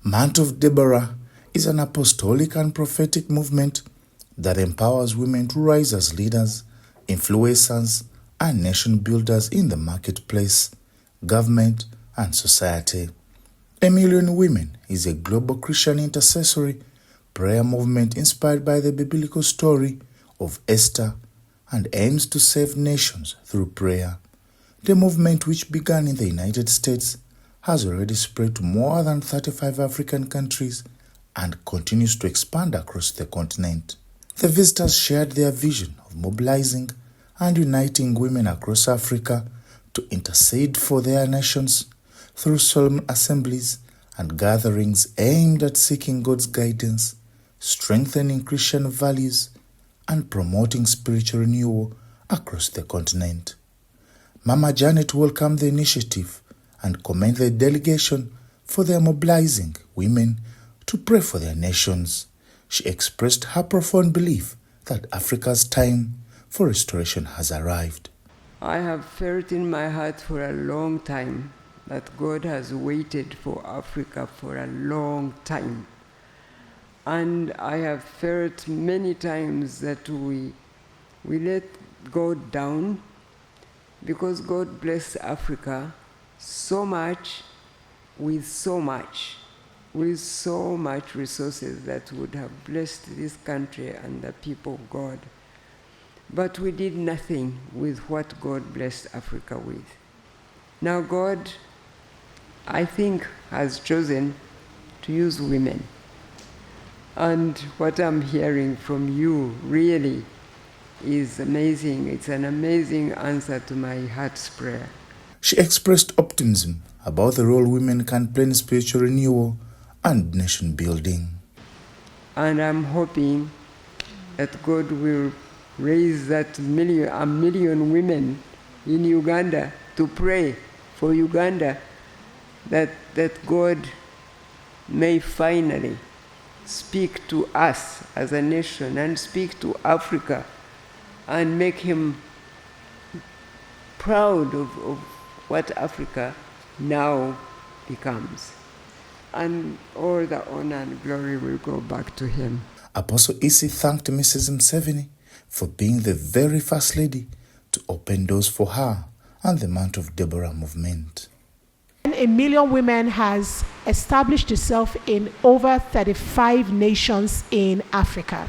Mantle of Deborah is an apostolic and prophetic movement that empowers women to rise as leaders, influencers, and nation builders in the marketplace, government, and society. 1 Million Women is a global Christian intercessory prayer movement inspired by the biblical story of Esther and aims to save nations through prayer. The movement, which began in the United States, has already spread to more than 35 African countries and continues to expand across the continent. The visitors shared their vision of mobilizing and uniting women across Africa to intercede for their nations through solemn assemblies and gatherings aimed at seeking God's guidance, strengthening Christian values, and promoting spiritual renewal across the continent. Mama Janet welcomed the initiative and commended the delegation for their mobilizing women to pray for their nations. She expressed her profound belief that Africa's time for restoration has arrived. I have felt in my heart for a long time that God has waited for Africa for a long time. And I have felt many times that we let God down because God blessed Africa so much with so much resources that would have blessed this country and the people of God. But we did nothing with what God blessed Africa with. Now God, I think, has chosen to use women. And what I'm hearing from you really is amazing. It's an amazing answer to my heart's prayer. She expressed optimism about the role women can play in spiritual renewal and nation building. And I'm hoping that God will raise a million women in Uganda to pray for Uganda, that God may finally speak to us as a nation and speak to Africa and make him proud of what Africa now becomes. And all the honor and glory will go back to him. Apostle Isi thanked Mrs. Museveni for being the very first lady to open doors for her and the Mantle of Deborah movement. 1 Million Women has established itself in over 35 nations in Africa.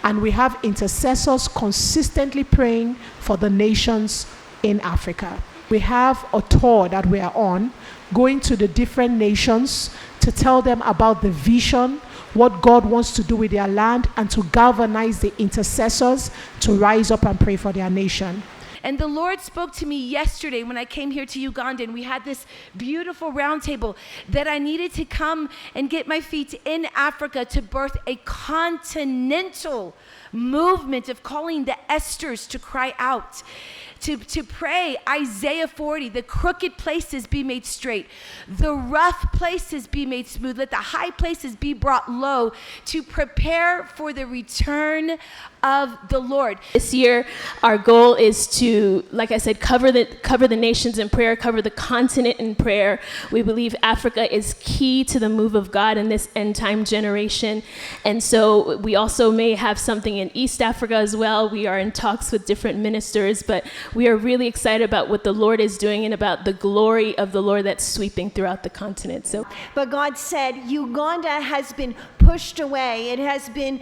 And we have intercessors consistently praying for the nations in Africa. We have a tour that we are on, going to the different nations to tell them about the vision, what God wants to do with their land, and to galvanize the intercessors to rise up and pray for their nation. And the Lord spoke to me yesterday when I came here to Uganda, and we had this beautiful round table that I needed to come and get my feet in Africa to birth a continental movement of calling the Esthers to cry out, to pray Isaiah 40, the crooked places be made straight, the rough places be made smooth, let the high places be brought low, to prepare for the return of the Lord. This year, our goal is to, like I said, cover the nations in prayer, cover the continent in prayer. We believe Africa is key to the move of God in this end time generation. And so we also may have something in East Africa as well. We are in talks with different ministers, but we are really excited about what the Lord is doing and about the glory of the Lord that's sweeping throughout the continent. But God said Uganda has been pushed away. It has been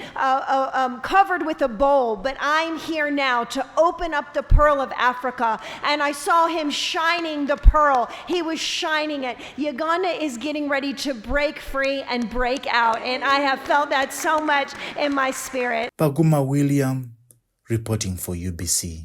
covered with a bowl, but I'm here now to open up the pearl of Africa. And I saw him shining the pearl. He was shining it. Uganda is getting ready to break free and break out. And I have felt that so much in my spirit. Paguma William reporting for UBC.